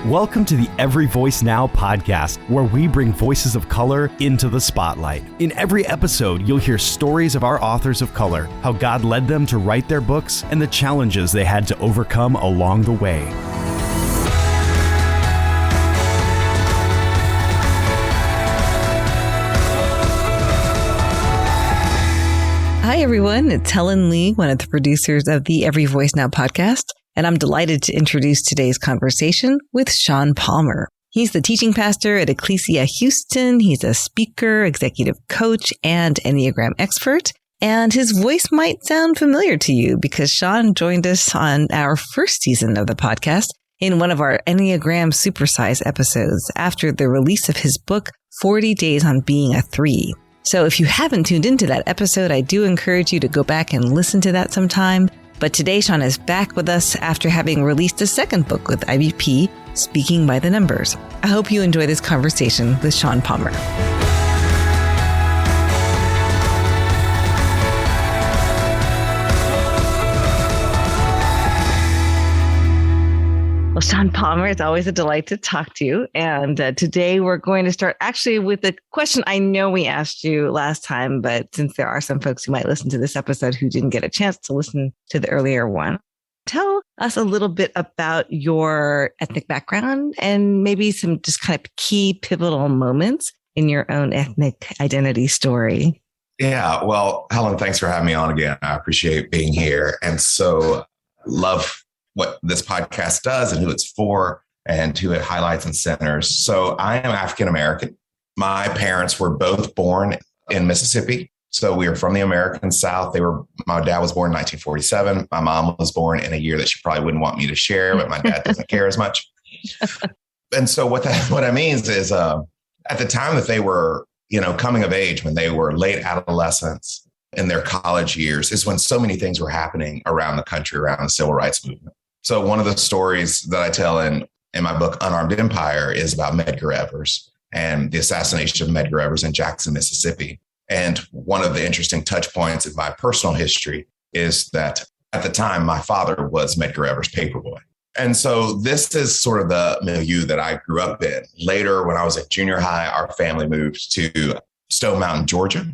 Welcome to the Every Voice Now podcast, where we bring voices of color into the spotlight. In every episode, you'll hear stories of our authors of color, how God led them to write their books, and the challenges they had to overcome along the way. Hi, everyone. It's Helen Lee, one of the producers of the Every Voice Now podcast, and I'm delighted to introduce today's conversation with Sean Palmer. He's the teaching pastor at Ecclesia Houston. He's a speaker, executive coach, and Enneagram expert. And his voice might sound familiar to you because Sean joined us on our first season of the podcast in one of our Enneagram Supersize episodes after the release of his book, 40 Days on Being a 3. So if you haven't tuned into that episode, I do encourage you to go back and listen to that sometime. But today, Sean is back with us after having released a second book with IBP, Speaking by the Numbers. I hope you enjoy this conversation with Sean Palmer. Well, Sean Palmer, it's always a delight to talk to you. And today we're going to start actually with a question I know we asked you last time, but since there are some folks who might listen to this episode who didn't get a chance to listen to the earlier one, tell us a little bit about your ethnic background and maybe some just kind of key pivotal moments in your own ethnic identity story. Yeah, well, Helen, thanks for having me on again. I appreciate being here. And so love what this podcast does and who it's for and who it highlights and centers. So I am African-American. My parents were both born in Mississippi. So we are from the American South. My dad was born in 1947. My mom was born in a year that she probably wouldn't want me to share, but my dad doesn't care as much. And so what that means is at the time that they were, coming of age, when they were late adolescents in their college years, is when so many things were happening around the country, around the civil rights movement. So one of the stories that I tell in my book, Unarmed Empire, is about Medgar Evers and the assassination of Medgar Evers in Jackson, Mississippi. And one of the interesting touch points in my personal history is that at the time, my father was Medgar Evers' paperboy. And so this is sort of the milieu that I grew up in. Later, when I was at junior high, our family moved to Stone Mountain, Georgia.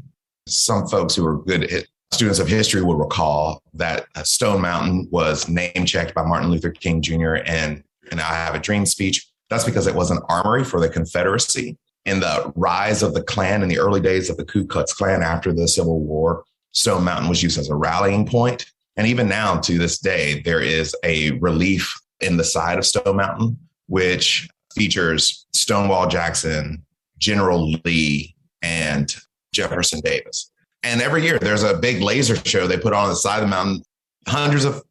Some folks who are good students of history will recall that Stone Mountain was name-checked by Martin Luther King Jr. and I Have a Dream speech. That's because it was an armory for the Confederacy. In the rise of the Klan in the early days of the Ku Klux Klan after the Civil War, Stone Mountain was used as a rallying point. And even now, to this day, there is a relief in the side of Stone Mountain, which features Stonewall Jackson, General Lee, and Jefferson Davis. And every year there's a big laser show they put on the side of the mountain. Hundreds of,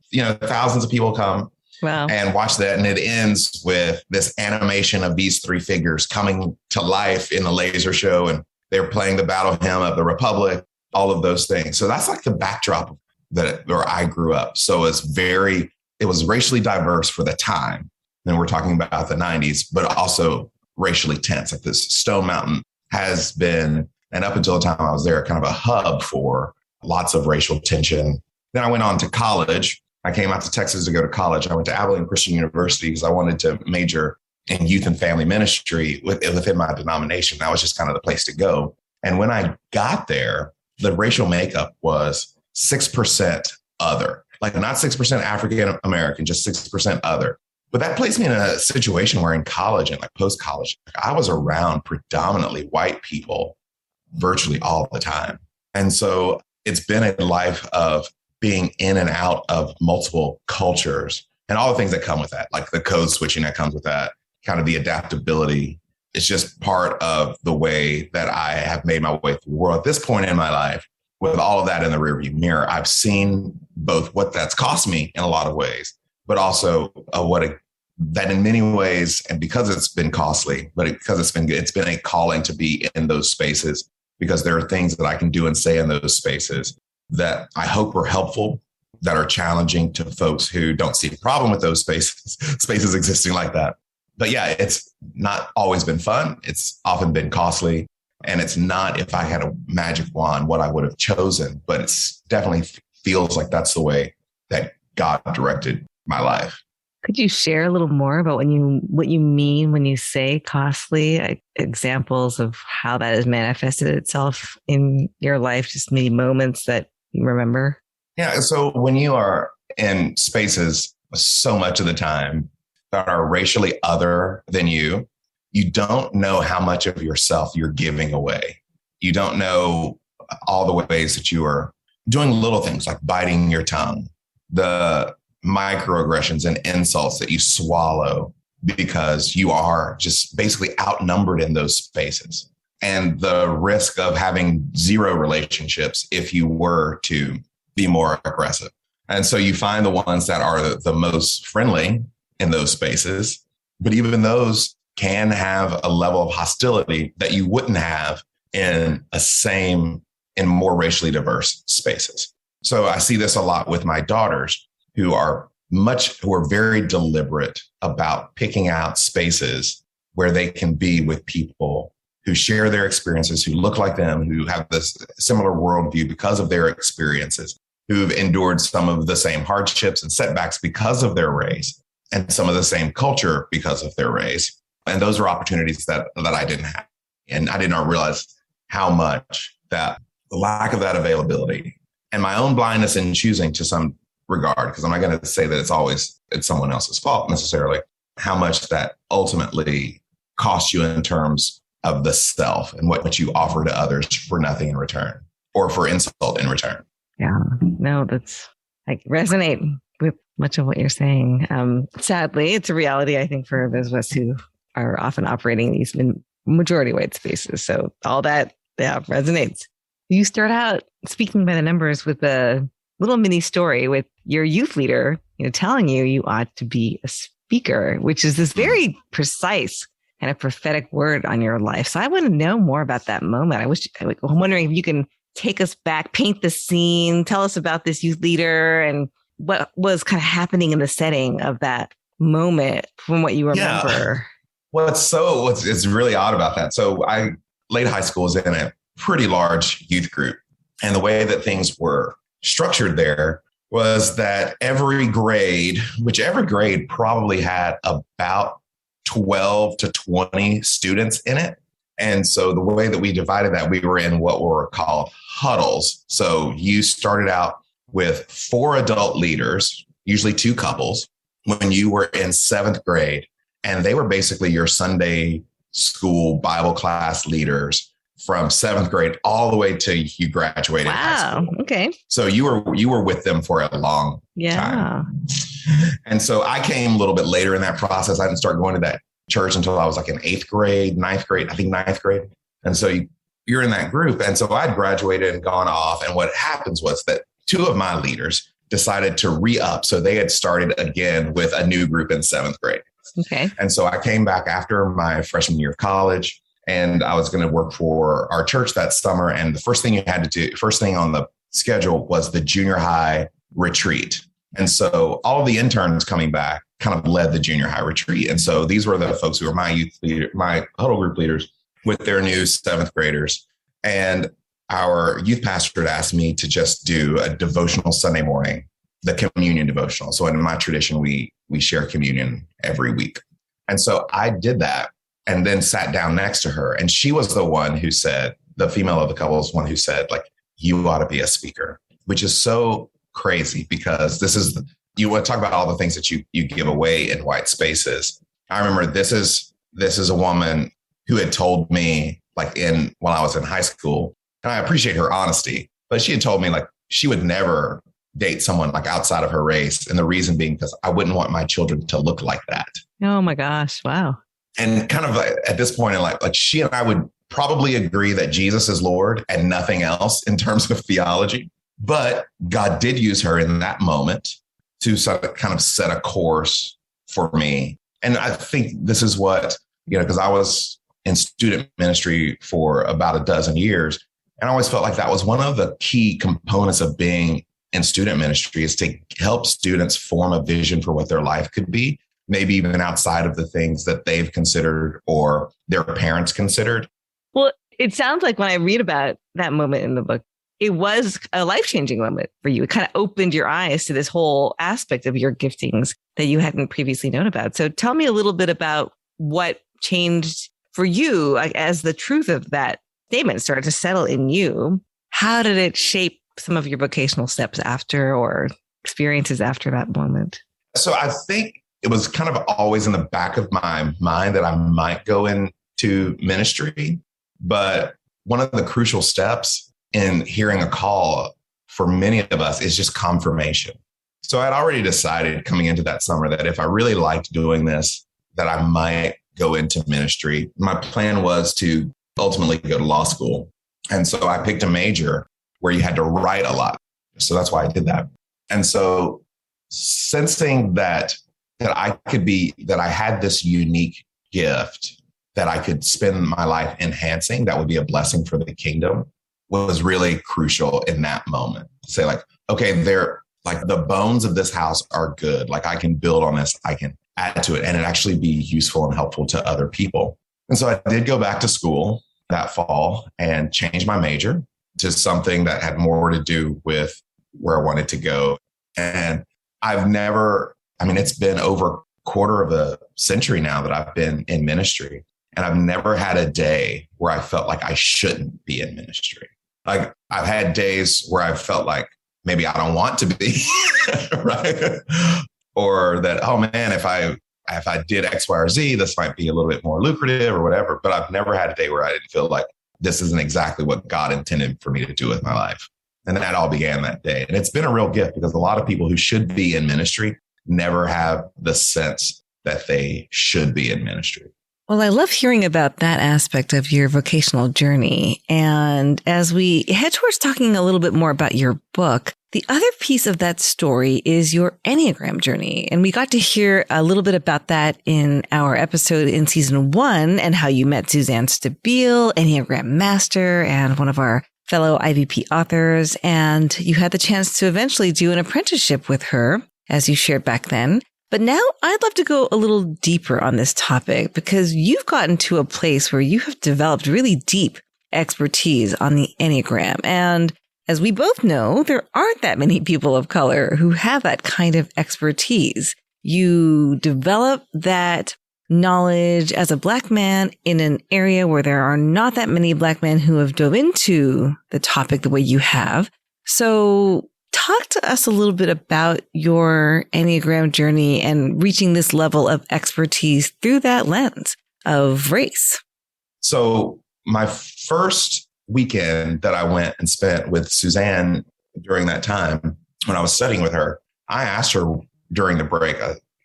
thousands of people come and watch that. And it ends with this animation of these three figures coming to life in the laser show. And they're playing the battle hymn of the Republic, all of those things. So that's like the backdrop where I grew up. So it was racially diverse for the time. And we're talking about the 90s, but also racially tense. Like this Stone Mountain has been, and up until the time I was there, kind of a hub for lots of racial tension. Then I went on to college. I came out to Texas to go to college. I went to Abilene Christian University because I wanted to major in youth and family ministry within my denomination. That was just kind of the place to go. And when I got there, the racial makeup was 6% other, like not 6% African American, just 6% other. But that placed me in a situation where in college and like post-college, I was around predominantly white people virtually all the time. And so it's been a life of being in and out of multiple cultures and all the things that come with that, like the code switching that comes with that, kind of the adaptability. It's just part of the way that I have made my way through the world. At this point in my life, with all of that in the rearview mirror, I've seen both what that's cost me in a lot of ways, but also that in many ways, and because it's been costly, but because it's been a calling to be in those spaces, because there are things that I can do and say in those spaces that I hope are helpful, that are challenging to folks who don't see a problem with those spaces existing like that. But yeah, it's not always been fun. It's often been costly. And it's not, if I had a magic wand, what I would have chosen, but it's definitely feels like that's the way that God directed my life. Could you share a little more about what you mean when you say costly? Examples of how that has manifested itself in your life, just maybe moments that you remember? Yeah. So when you are in spaces so much of the time that are racially other than you don't know how much of yourself you're giving away. You don't know all the ways that you are doing little things like biting your tongue, the microaggressions and insults that you swallow because you are just basically outnumbered in those spaces, and the risk of having zero relationships if you were to be more aggressive. And so you find the ones that are the most friendly in those spaces, but even those can have a level of hostility that you wouldn't have in more racially diverse spaces. So I see this a lot with my daughters who are very deliberate about picking out spaces where they can be with people who share their experiences, who look like them, who have this similar worldview because of their experiences, who've endured some of the same hardships and setbacks because of their race, and some of the same culture because of their race. And those are opportunities that I didn't have. And I did not realize how much that the lack of that availability and my own blindness in choosing to some regard, because I'm not going to say that it's someone else's fault necessarily, how much that ultimately costs you in terms of the self and what you offer to others for nothing in return or for insult in return. Yeah, no, I resonate with much of what you're saying. Sadly, it's a reality, I think, for those of us who are often operating these majority white spaces. So all that, resonates. You start out speaking by the numbers with a little mini story with your youth leader, telling you ought to be a speaker, which is this very precise kind of prophetic word on your life. So I want to know more about that moment. I'm wondering if you can take us back, paint the scene, tell us about this youth leader and what was kind of happening in the setting of that moment from what you remember. Yeah. It's really odd about that. So late high school was in a pretty large youth group. And the way that things were structured there was that every grade probably had about 12 to 20 students in it. And so the way that we divided that, we were in what were called huddles. So you started out with 4 adult leaders, usually 2 couples, when you were in 7th grade. And they were basically your Sunday school Bible class leaders from 7th grade all the way till you graduated high school. Okay. So you were with them for a long time. And so I came a little bit later in that process. I didn't start going to that church until I was like in 8th grade, 9th grade. And so you're in that group. And so I'd graduated and gone off. And what happens was that 2 of my leaders decided to re-up. So they had started again with a new group in 7th grade. Okay. And so I came back after my freshman year of college, and I was going to work for our church that summer. And the first thing on the schedule was the junior high retreat. And so all of the interns coming back kind of led the junior high retreat. And so these were the folks who were my youth leader, my huddle group leaders with their new 7th graders. And our youth pastor had asked me to just do a devotional Sunday morning, the communion devotional. So in my tradition, we share communion every week. And so I did that and then sat down next to her. And she was the one who said, the female of the couple was one who said, like, you ought to be a speaker, which is so crazy because you want to talk about all the things that you give away in white spaces. I remember this is a woman who had told me when I was in high school, and I appreciate her honesty, but she had told me like she would never date someone like outside of her race. And the reason being because I wouldn't want my children to look like that. Oh my gosh. Wow. And kind of at this point in life, like she and I would probably agree that Jesus is Lord and nothing else in terms of theology. But God did use her in that moment to sort of kind of set a course for me. And I think this is what, because I was in student ministry for about a dozen years. And I always felt like that was one of the key components of being in student ministry is to help students form a vision for what their life could be, maybe even outside of the things that they've considered or their parents considered. Well, it sounds like when I read about that moment in the book, it was a life-changing moment for you. It kind of opened your eyes to this whole aspect of your giftings that you hadn't previously known about. So tell me a little bit about what changed for you as the truth of that statement started to settle in you. How did it shape some of your vocational steps after or experiences after that moment? So I think it was kind of always in the back of my mind that I might go into ministry. But one of the crucial steps in hearing a call for many of us is just confirmation. So I'd already decided coming into that summer that if I really liked doing this, that I might go into ministry. My plan was to ultimately go to law school. And so I picked a major where you had to write a lot. So that's why I did that. And so sensing that I had this unique gift that I could spend my life enhancing, that would be a blessing for the kingdom, was really crucial in that moment. Say like, okay, the bones of this house are good. Like I can build on this, I can add to it, and it actually be useful and helpful to other people. And so I did go back to school that fall and change my major to something that had more to do with where I wanted to go. And it's been over a quarter of a century now that I've been in ministry. And I've never had a day where I felt like I shouldn't be in ministry. Like I've had days where I felt like maybe I don't want to be, right? Or that, oh man, if I did X, Y, or Z, this might be a little bit more lucrative or whatever. But I've never had a day where I didn't feel like this isn't exactly what God intended for me to do with my life. And that all began that day. And it's been a real gift because a lot of people who should be in ministry never have the sense that they should be in ministry. Well, I love hearing about that aspect of your vocational journey. And as we head towards talking a little bit more about your book, the other piece of that story is your Enneagram journey. And we got to hear a little bit about that in our episode in season 1 and how you met Suzanne Stabile, Enneagram master and one of our fellow IVP authors. And you had the chance to eventually do an apprenticeship with her, as you shared back then. But now I'd love to go a little deeper on this topic because you've gotten to a place where you have developed really deep expertise on the Enneagram. And as we both know, there aren't that many people of color who have that kind of expertise. You develop that knowledge as a Black man in an area where there are not that many Black men who have dove into the topic the way you have. So talk to us a little bit about your Enneagram journey and reaching this level of expertise through that lens of race. So my first weekend that I went and spent with Suzanne during that time when I was studying with her, I asked her during the break,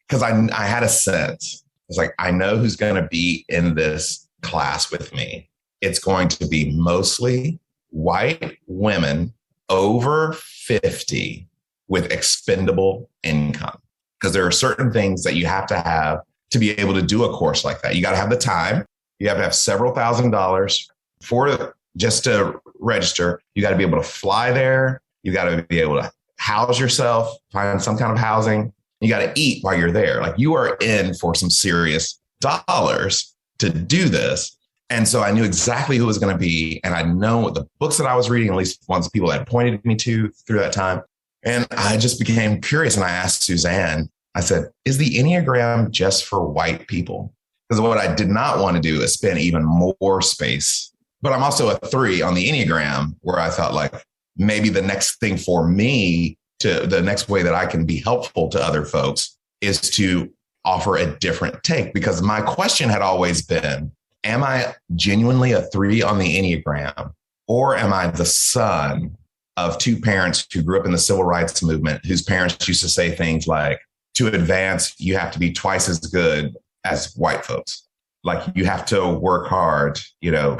because I had a sense. I was like, I know who's going to be in this class with me. It's going to be mostly white women over 50 with expendable income, because there are certain things that you have to be able to do a course like that. You got to have the time. You have to have several $1,000s for just to register. You got to be able to fly there. You got to be able to house yourself, find some kind of housing. You got to eat while you're there. Like you are in for some serious dollars to do this. And so I knew exactly who it was going to be. And I know the books that I was reading, at least ones people had pointed me to through that time. And I just became curious. And I asked Suzanne, I said, is the Enneagram just for white people? Because what I did not want to do is spend even more space. But I'm also a 3 on the Enneagram, where I thought like maybe the next thing for me, the next way that I can be helpful to other folks is to offer a different take. Because my question had always been, am I genuinely a 3 on the Enneagram, or am I the son of 2 parents who grew up in the civil rights movement, whose parents used to say things like, to advance, you have to be twice as good as white folks. Like you have to work hard,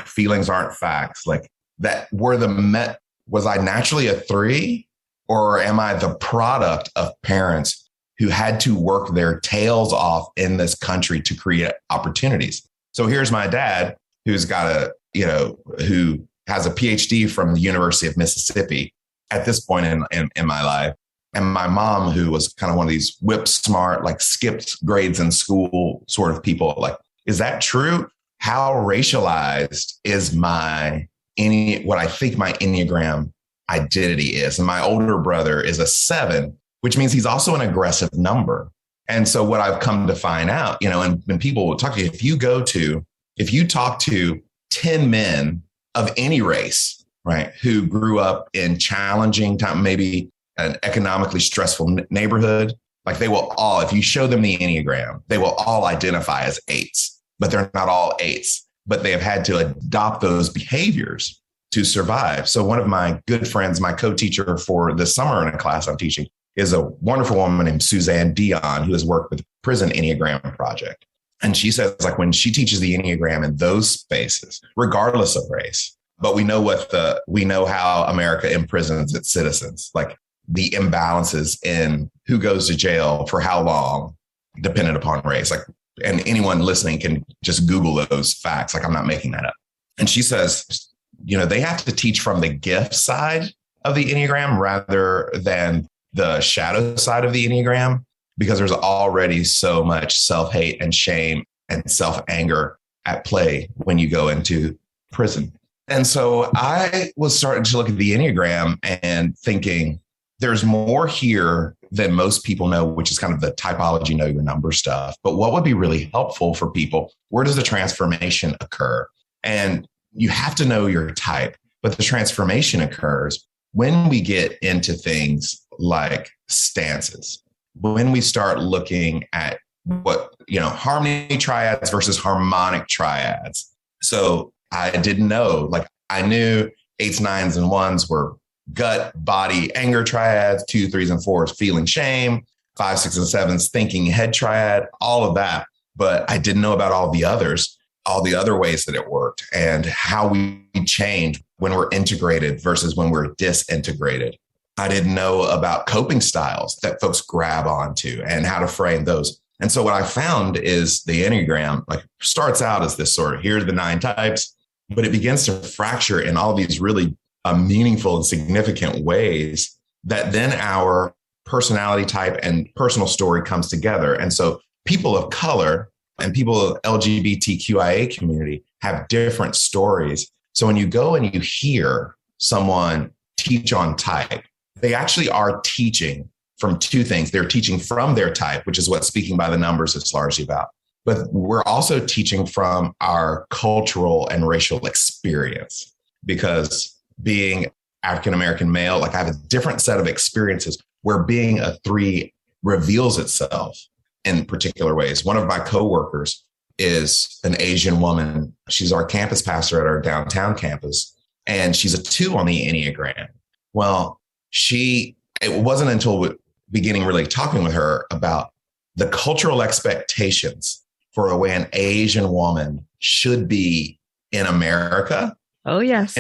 feelings aren't facts. Like that was I naturally a 3, or am I the product of parents who had to work their tails off in this country to create opportunities? So here's my dad, who's got who has a PhD from the University of Mississippi at this point in my life. And my mom, who was kind of one of these whip smart, like skipped grades in school sort of people. Like, is that true? How racialized is what I think my Enneagram identity is. And my older brother is a 7, which means he's also an aggressive number. And so what I've come to find out, and when people will talk to you, if you talk to 10 men of any race, right, who grew up in challenging time, maybe an economically stressful neighborhood, like they will all, if you show them the Enneagram, they will all identify as 8s, but they're not all 8s, but they have had to adopt those behaviors to survive. So one of my good friends, my co-teacher for this summer in a class I'm teaching, is a wonderful woman named Suzanne Dion, who has worked with the Prison Enneagram Project. And she says, like, when she teaches the Enneagram in those spaces, regardless of race, but we know how America imprisons its citizens, like the imbalances in who goes to jail for how long, dependent upon race. Like, and anyone listening can just Google those facts. Like, I'm not making that up. And she says, they have to teach from the gift side of the Enneagram rather than the shadow side of the Enneagram, because there's already so much self-hate and shame and self-anger at play when you go into prison. And so I was starting to look at the Enneagram and thinking there's more here than most people know, which is kind of the typology, know your number stuff. But what would be really helpful for people? Where does the transformation occur? And you have to know your type, but the transformation occurs when we get into things like stances, when we start looking at what, harmony triads versus harmonic triads. So I didn't know, like I knew 8s, 9s, and 1s were gut, body, anger triads, 2, 3s, and 4s, feeling shame, 5, 6, and 7s, thinking head triad, all of that. But I didn't know about all the others, all the other ways that it worked and how we change when we're integrated versus when we're disintegrated. I didn't know about coping styles that folks grab onto and how to frame those. And so what I found is the Enneagram starts out as this sort of, here are the 9 types, but it begins to fracture in all these really meaningful and significant ways that then our personality type and personal story comes together. And so people of color and people of LGBTQIA community have different stories. So when you go and you hear someone teach on type, they actually are teaching from 2 things. They're teaching from their type, which is what speaking by the numbers is largely about. But we're also teaching from our cultural and racial experience, because being African-American male, I have a different set of experiences where being a 3 reveals itself in particular ways. One of my coworkers is an Asian woman. She's our campus pastor at our downtown campus, and she's a 2 on the Enneagram. Well, it wasn't until beginning really talking with her about the cultural expectations for the way an Asian woman should be in America. Oh, yes.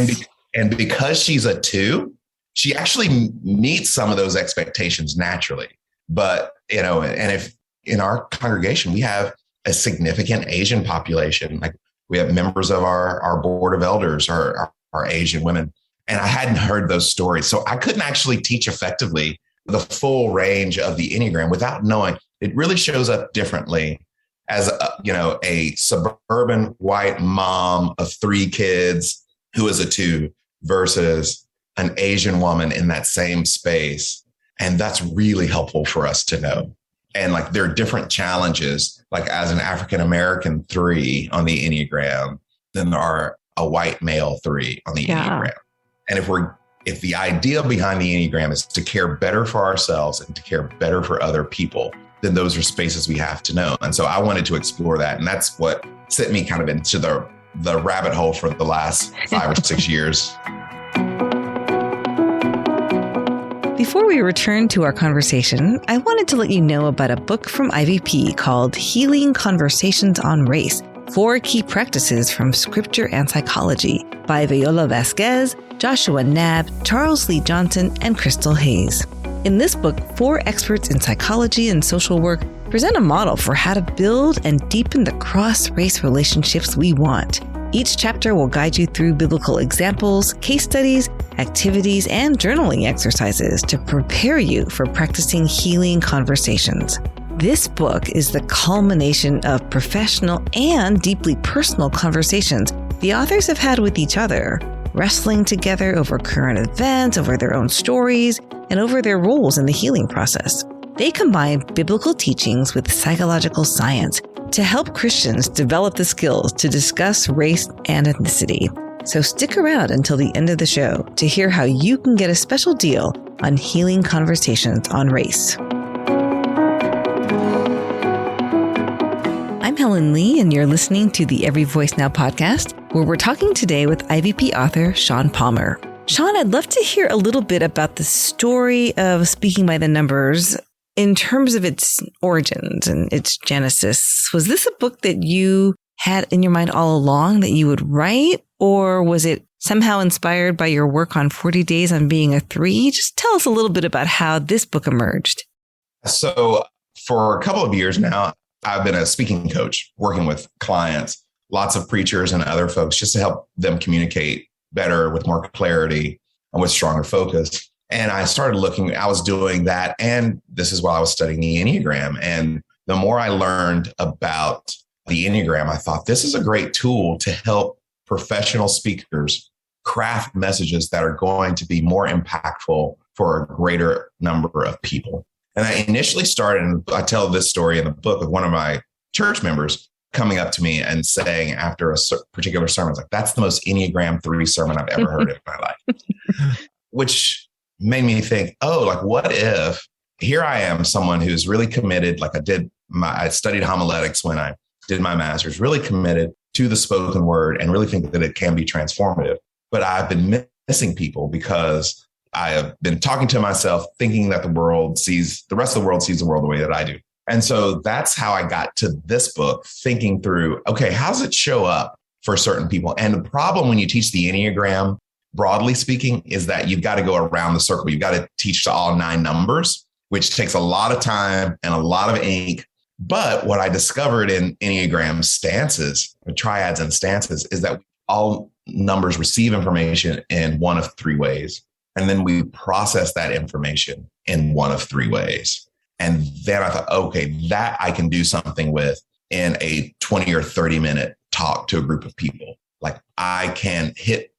And because she's a 2, she actually meets some of those expectations naturally. But, and if in our congregation, we have a significant Asian population, like we have members of our board of elders are Asian women. And I hadn't heard those stories. So I couldn't actually teach effectively the full range of the Enneagram without knowing. It really shows up differently as a suburban white mom of 3 kids who is a 2 versus an Asian woman in that same space. And that's really helpful for us to know. And there are different challenges, as an African-American 3 on the Enneagram than there are a white male 3 on the Enneagram. And if the idea behind the Enneagram is to care better for ourselves and to care better for other people, then those are spaces we have to know. And so I wanted to explore that. And that's what sent me kind of into the rabbit hole for the last 5 or 6 years. Before we return to our conversation, I wanted to let you know about a book from IVP called Healing Conversations on Race, 4 Key Practices from Scripture and Psychology by Viola Vasquez, Joshua Knabb, Charles Lee Johnson, and Crystal Hayes. In this book, 4 experts in psychology and social work present a model for how to build and deepen the cross-race relationships we want. Each chapter will guide you through biblical examples, case studies, activities, and journaling exercises to prepare you for practicing healing conversations. This book is the culmination of professional and deeply personal conversations the authors have had with each other, wrestling together over current events, over their own stories, and over their roles in the healing process. They combine biblical teachings with psychological science to help Christians develop the skills to discuss race and ethnicity. So stick around until the end of the show to hear how you can get a special deal on Healing Conversations on Race. I'm Helen Lee, and you're listening to the Every Voice Now podcast, where we're talking today with IVP author Sean Palmer. Sean, I'd love to hear a little bit about the story of Speaking by the Numbers in terms of its origins and its genesis. Was this a book that you had in your mind all along that you would write, or was it somehow inspired by your work on 40 Days on Being a 3? Just tell us a little bit about how this book emerged. So for a couple of years now, I've been a speaking coach working with clients, lots of preachers and other folks, just to help them communicate better with more clarity and with stronger focus. And I started looking, I was doing that. And this is while I was studying the Enneagram. And the more I learned about the Enneagram, I thought this is a great tool to help professional speakers craft messages that are going to be more impactful for a greater number of people. And I initially started, and I tell this story in the book, with one of my church members coming up to me and saying after a particular sermon, like, that's the most Enneagram 3 sermon I've ever heard in my life, which made me think, oh, like, what if here I am, someone who's really committed, like I studied homiletics when I did my master's, really committed to the spoken word and really think that it can be transformative. But I've been missing people because I have been talking to myself, thinking that the rest of the world sees the world the way that I do. And so that's how I got to this book, thinking through, okay, how does it show up for certain people? And the problem when you teach the Enneagram, broadly speaking, is that you've got to go around the circle. You've got to teach to all 9 numbers, which takes a lot of time and a lot of ink. But what I discovered in Enneagram stances, triads and stances, is that all numbers receive information in one of 3 ways. And then we process that information in one of 3 ways. And then I thought, okay, that I can do something with in a 20 or 30 minute talk to a group of people. Like, I can hit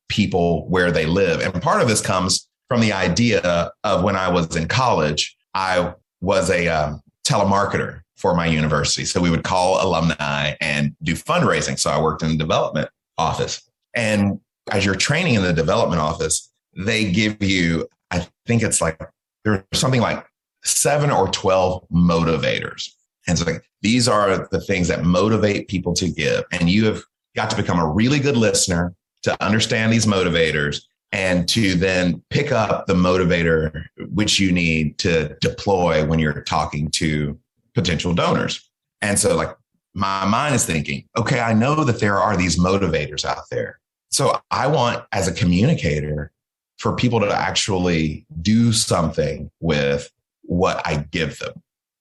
people where they live. And part of this comes from the idea of when I was in college, I was a telemarketer for my university. So we would call alumni and do fundraising. So I worked in the development office. And as you're training in the development office, they give you, I think it's like, there's something like 7 or 12 motivators. And so like, these are the things that motivate people to give. And you have got to become a really good listener to understand these motivators and to then pick up the motivator which you need to deploy when you're talking to potential donors. And so like, my mind is thinking, okay, I know that there are these motivators out there. So I want, as a communicator, for people to actually do something with what I give them.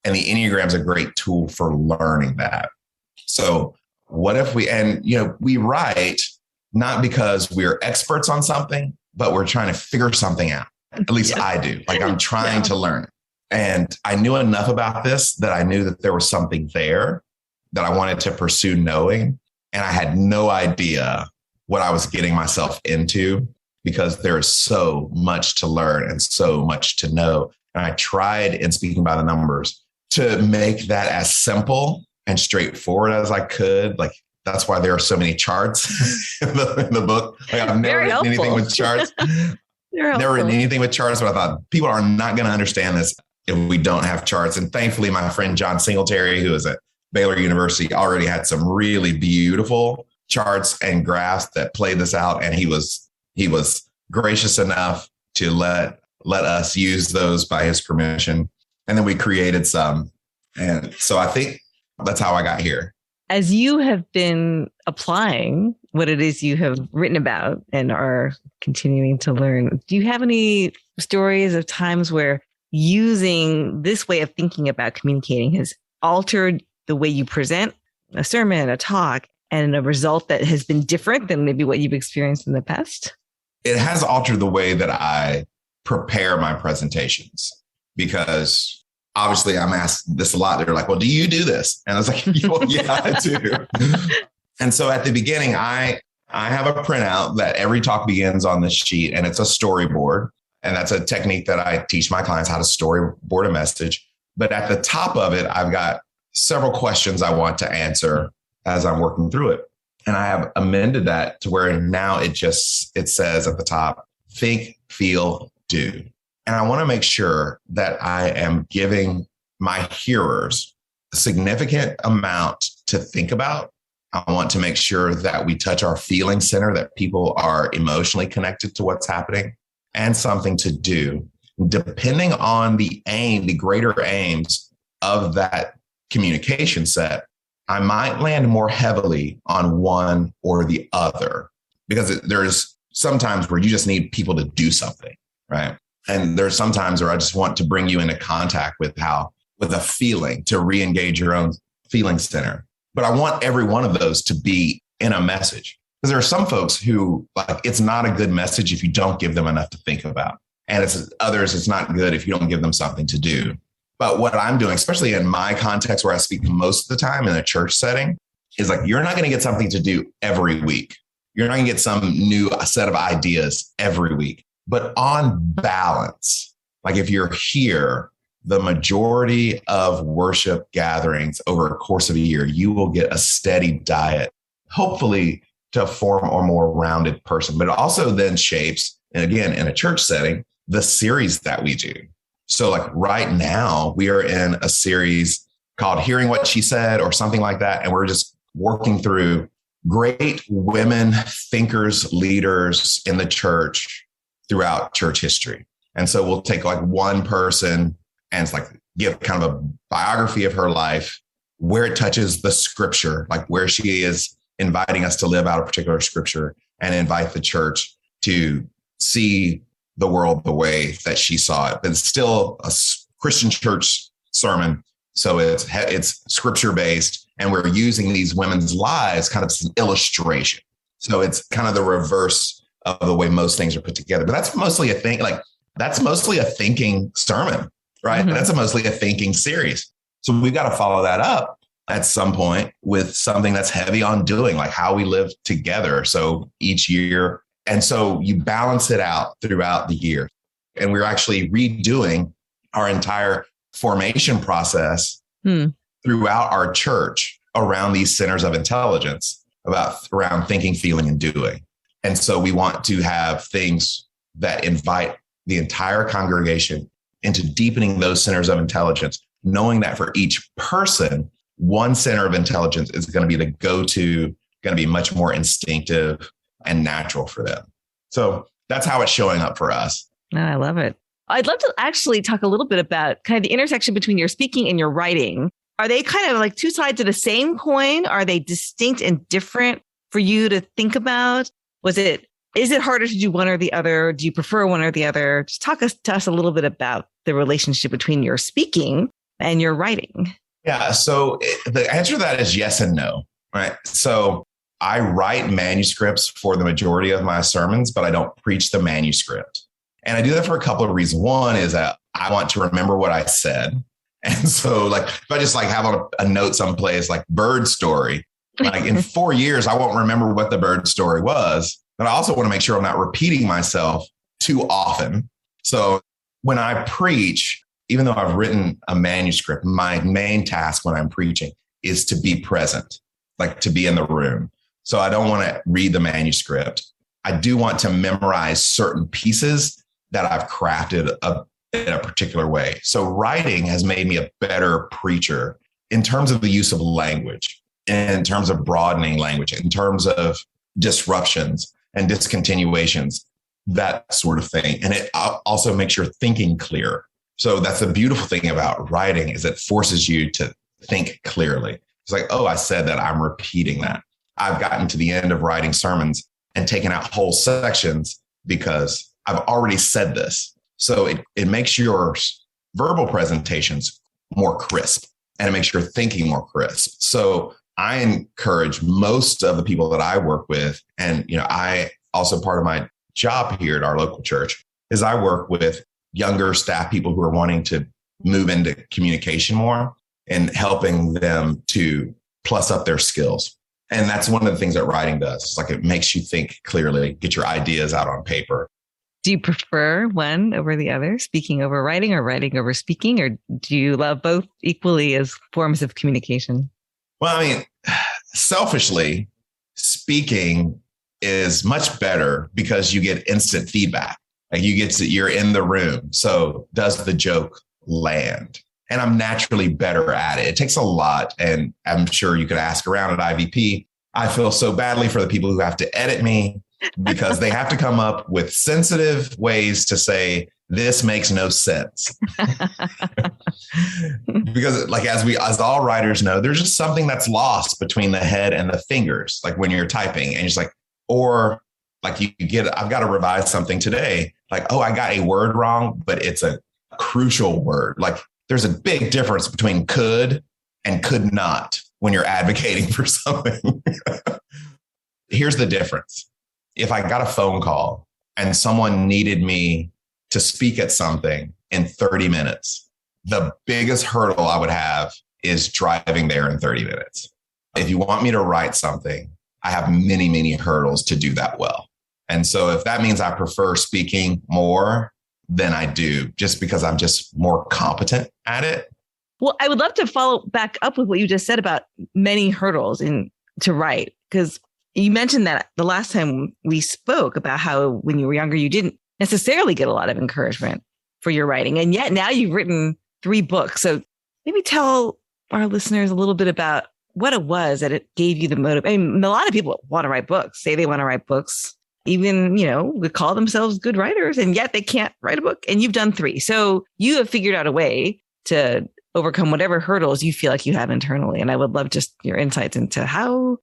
And the Enneagram is a great tool for learning that. So what if we write not because we're experts on something, but we're trying to figure something out. At least I do. Like, I'm trying to learn. And I knew enough about this that I knew that there was something there that I wanted to pursue knowing. And I had no idea what I was getting myself into, because there is so much to learn and so much to know. And I tried, in Speaking by the Numbers, to make that as simple and straightforward as I could. Like, that's why there are so many charts in the book. Like, I've never written anything with charts. Never written anything with charts, but I thought people are not going to understand this if we don't have charts. And thankfully, my friend John Singletary, who is at Baylor University, already had some really beautiful charts and graphs that played this out. And he was gracious enough to let us use those by his permission. And then we created some. And so I think that's how I got here. As you have been applying what it is you have written about and are continuing to learn, do you have any stories of times where using this way of thinking about communicating has altered the way you present a sermon, a talk, and a result that has been different than maybe what you've experienced in the past? It has altered the way that I prepare my presentations, because obviously I'm asked this a lot. They're like, well, do you do this? And I was like, well, yeah, I do. And so at the beginning, I I have a printout that every talk begins on this sheet, and it's a storyboard. And that's a technique that I teach my clients, how to storyboard a message. But at the top of it, I've got several questions I want to answer as I'm working through it. And I have amended that to where now it says at the top, think, feel, do. And I want to make sure that I am giving my hearers a significant amount to think about. I want to make sure that we touch our feeling center, that people are emotionally connected to what's happening, and something to do. Depending on the greater aims of that communication set, I might land more heavily on one or the other, because there's sometimes where you just need people to do something, right? And there's sometimes where I just want to bring you into contact with a feeling, to re-engage your own feeling center. But I want every one of those to be in a message, because there are some folks who, like, it's not a good message if you don't give them enough to think about. And it's not good if you don't give them something to do. But what I'm doing, especially in my context where I speak most of the time in a church setting, is like, you're not going to get something to do every week. You're not going to get some new set of ideas every week. But on balance, like if you're here, the majority of worship gatherings over a course of a year, you will get a steady diet, hopefully to form a more rounded person. But it also then shapes, and again, in a church setting, the series that we do. So like right now, we are in a series called Hearing What She Said or something like that. And we're just working through great women thinkers, leaders in the church throughout church history. And so we'll take like one person and it's like give kind of a biography of her life, where it touches the scripture, like where she is inviting us to live out a particular scripture, and invite the church to see the world the way that she saw it. But it's still a Christian church sermon. So it's scripture based, and we're using these women's lives kind of as an illustration. So it's kind of the reverse of the way most things are put together. But that's mostly a thing. Like that's mostly a thinking sermon, right? Mm-hmm. That's mostly a thinking series. So we've got to follow that up at some point with something that's heavy on doing, like how we live together. So each year. And so you balance it out throughout the year. And we're actually redoing our entire formation process throughout our church around these centers of intelligence, around thinking, feeling, and doing. And so we want to have things that invite the entire congregation into deepening those centers of intelligence, knowing that for each person, one center of intelligence is going to be the go-to, going to be much more instinctive and natural for them. So that's how it's showing up for us. Oh, I love it. I'd love to actually talk a little bit about kind of the intersection between your speaking and your writing. Are they kind of like two sides of the same coin? Are they distinct and different for you to think about? Is it harder to do one or the other? Do you prefer one or the other? Just talk to us a little bit about the relationship between your speaking and your writing. Yeah. So the answer to that is yes and no, right? So I write manuscripts for the majority of my sermons, but I don't preach the manuscript. And I do that for a couple of reasons. One is that I want to remember what I said. And so like, if I just like have a note someplace like bird story, like in 4 years, I won't remember what the bird story was, but I also want to make sure I'm not repeating myself too often. So when I preach, even though I've written a manuscript, my main task when I'm preaching is to be present, like to be in the room. So I don't want to read the manuscript. I do want to memorize certain pieces that I've crafted in a particular way. So writing has made me a better preacher in terms of the use of language, in terms of broadening language, in terms of disruptions and discontinuations, that sort of thing. And it also makes your thinking clear. So that's the beautiful thing about writing, is it forces you to think clearly. It's like, oh, I said that, I'm repeating that. I've gotten to the end of writing sermons and taken out whole sections because I've already said this. So it makes your verbal presentations more crisp, and it makes your thinking more crisp. So I encourage most of the people that I work with, and I also, part of my job here at our local church is I work with younger staff people who are wanting to move into communication more and helping them to plus up their skills. And that's one of the things that writing does. It's like it makes you think clearly, get your ideas out on paper. Do you prefer one over the other, speaking over writing or writing over speaking? Or do you love both equally as forms of communication? Well, I mean, selfishly, speaking is much better because you get instant feedback. Like you're in the room. So does the joke land? And I'm naturally better at it. It takes a lot. And I'm sure you could ask around at IVP. I feel so badly for the people who have to edit me because they have to come up with sensitive ways to say, this makes no sense. Because like, as all writers know, there's just something that's lost between the head and the fingers. Like when you're typing and it's like, or like I've got to revise something today. Like, oh, I got a word wrong, but it's a crucial word. Like there's a big difference between could and could not when you're advocating for something. Here's the difference. If I got a phone call and someone needed me to speak at something in 30 minutes, the biggest hurdle I would have is driving there in 30 minutes. If you want me to write something, I have many, many hurdles to do that well. And so if that means I prefer speaking more than I do, just because I'm just more competent at it. Well, I would love to follow back up with what you just said about many hurdles to write, because you mentioned that the last time we spoke about how when you were younger, you didn't necessarily get a lot of encouragement for your writing. And yet now you've written 3 books. So maybe tell our listeners a little bit about what it was that it gave you the motive. I mean, a lot of people want to write books, say they want to write books, even, would call themselves good writers, and yet they can't write a book. And you've done 3. So you have figured out a way to overcome whatever hurdles you feel like you have internally. And I would love just your insights into how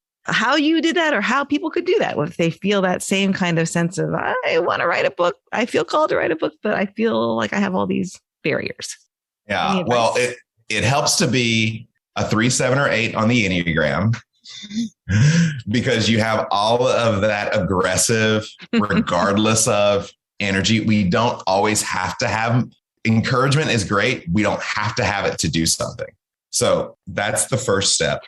you did that, or how people could do that if they feel that same kind of sense of, I want to write a book. I feel called to write a book, but I feel like I have all these barriers. Yeah. Well, it helps to be a 3, 7, or 8 on the Enneagram because you have all of that aggressive, regardless of energy. We don't always have to have encouragement is great. We don't have to have it to do something. So that's the first step.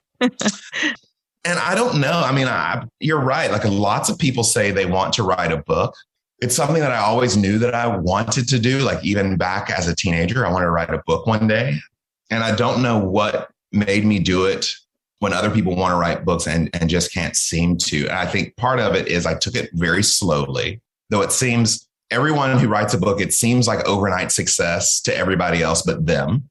And I don't know. I mean, you're right. Like lots of people say they want to write a book. It's something that I always knew that I wanted to do. Like even back as a teenager, I wanted to write a book one day. And I don't know what made me do it when other people want to write books and just can't seem to. And I think part of it is I took it very slowly, though it seems everyone who writes a book, it seems like overnight success to everybody else but them,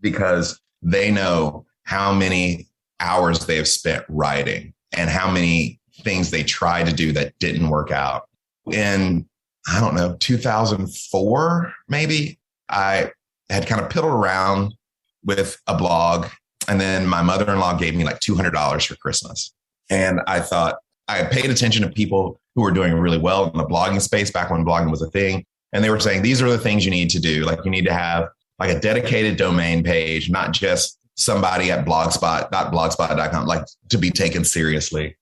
because they know how many hours they have spent writing and how many things they tried to do that didn't work out. In, 2004, maybe, I had kind of piddled around with a blog. And then my mother-in-law gave me like $200 for Christmas. And I thought I had paid attention to people who were doing really well in the blogging space back when blogging was a thing. And they were saying, these are the things you need to do. Like you need to have like a dedicated domain page, not just somebody at blogspot.blogspot.com, like to be taken seriously,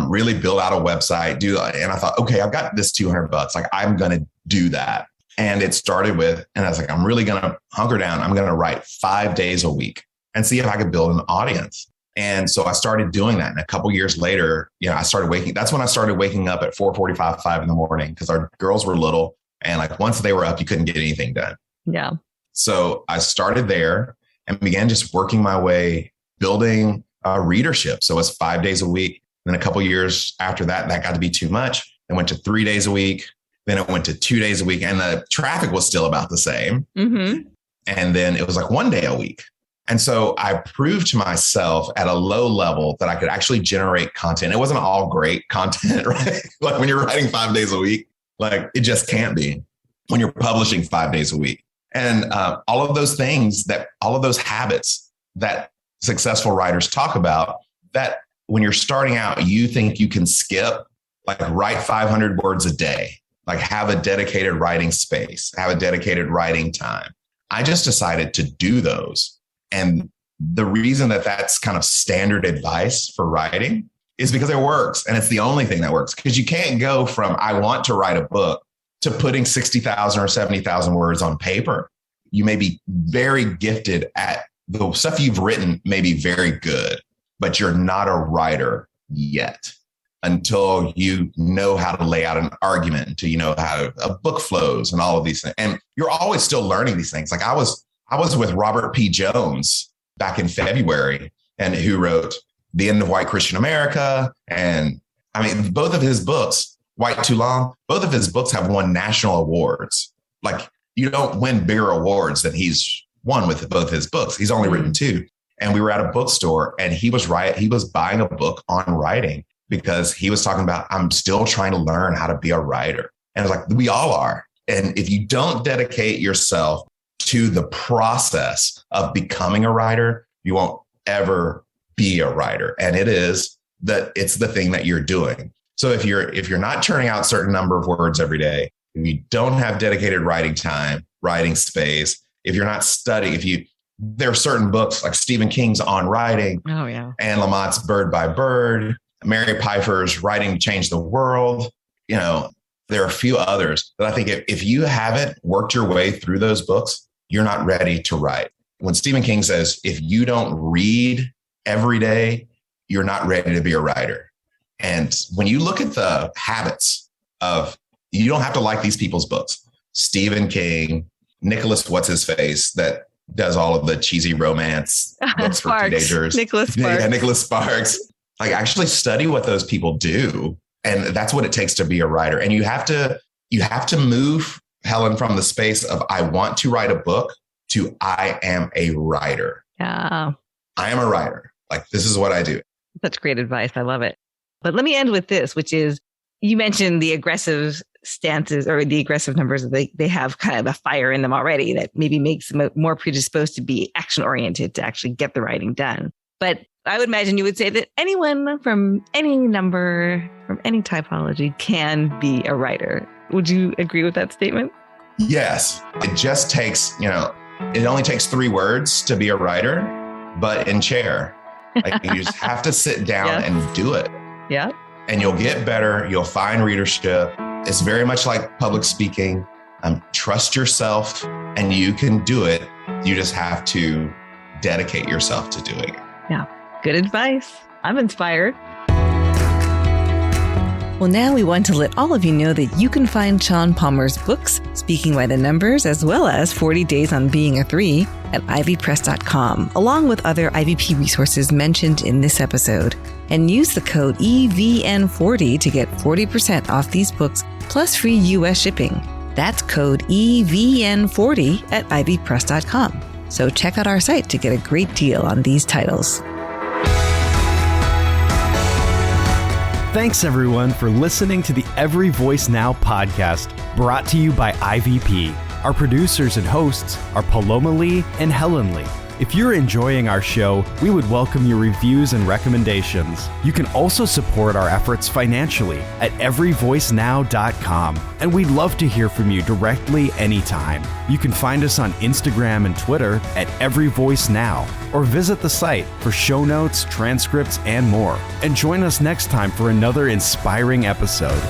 really build out a website, and I thought, okay, I've got this $200. Like I'm going to do that. And it started with, and I was like, I'm really going to hunker down. I'm going to write 5 days a week and see if I could build an audience. And so I started doing that. And a couple of years later, that's when I started waking up at 4:45, 5 in the morning, because our girls were little. And like once they were up, you couldn't get anything done. Yeah. So I started there and began just working my way, building a readership. So it was 5 days a week. Then a couple of years after that, that got to be too much. I went to 3 days a week. Then it went to 2 days a week, and the traffic was still about the same. And then it was like 1 day a week. And so I proved to myself at a low level that I could actually generate content. It wasn't all great content, right? Like when you're writing 5 days a week, like it just can't be when you're publishing 5 days a week. And all of those habits that successful writers talk about, that when you're starting out, you think you can skip, like write 500 words a day, like have a dedicated writing space, have a dedicated writing time. I just decided to do those. And the reason that that's kind of standard advice for writing is because it works. And it's the only thing that works, because you can't go from I want to write a book to putting 60,000 or 70,000 words on paper. You may be very gifted at the stuff you've written, may be very good, but you're not a writer yet until you know how to lay out an argument, until you know how a book flows and all of these things. And you're always still learning these things. Like I was with Robert P. Jones back in February, and who wrote The End of White Christian America. And I mean, both of his books, White Too Long, both of his books have won national awards. Like you don't win bigger awards than he's won with both his books. He's only written 2. And we were at a bookstore and he was buying a book on writing because he was talking about, I'm still trying to learn how to be a writer. And I was like, we all are. And if you don't dedicate yourself to the process of becoming a writer, you won't ever be a writer. And it's the thing that you're doing. So if you're not churning out a certain number of words every day, if you don't have dedicated writing time, writing space, if you're not studying, there are certain books like Stephen King's On Writing, Anne Lamott's Bird by Bird, Mary Pfeiffer's Writing to Change the World. There are a few others that I think if you haven't worked your way through those books, you're not ready to write. When Stephen King says, if you don't read every day, you're not ready to be a writer. And when you look at the habits of, you don't have to like these people's books. Stephen King, Nicholas What's-His-Face, that does all of the cheesy romance books for teenagers. Nicholas Sparks. Yeah, Nicholas Sparks. Like actually study what those people do. And that's what it takes to be a writer. And you have to move, Helen, from the space of I want to write a book to I am a writer. Yeah. I am a writer. Like this is what I do. Such great advice. I love it. But let me end with this, which is you mentioned the aggressive stances or the aggressive numbers. They have kind of a fire in them already that maybe makes them more predisposed to be action oriented to actually get the writing done. But I would imagine you would say that anyone from any number, from any typology can be a writer. Would you agree with that statement? Yes. It just takes, it only takes 3 words to be a writer, but in chair. Like you just have to sit down and do it. Yeah. And you'll get better. You'll find readership. It's very much like public speaking. Trust yourself and you can do it. You just have to dedicate yourself to doing it. Yeah. Good advice. I'm inspired. Well, now we want to let all of you know that you can find Sean Palmer's books, Speaking by the Numbers, as well as 40 Days on Being a 3 at ivypress.com, along with other IVP resources mentioned in this episode. And use the code EVN40 to get 40% off these books, plus free U.S. shipping. That's code EVN40 at ivypress.com. So check out our site to get a great deal on these titles. Thanks, everyone, for listening to the Every Voice Now podcast, brought to you by IVP. Our producers and hosts are Paloma Lee and Helen Lee. If you're enjoying our show, we would welcome your reviews and recommendations. You can also support our efforts financially at everyvoicenow.com, and we'd love to hear from you directly anytime. You can find us on Instagram and Twitter at everyvoicenow, or visit the site for show notes, transcripts, and more. And join us next time for another inspiring episode.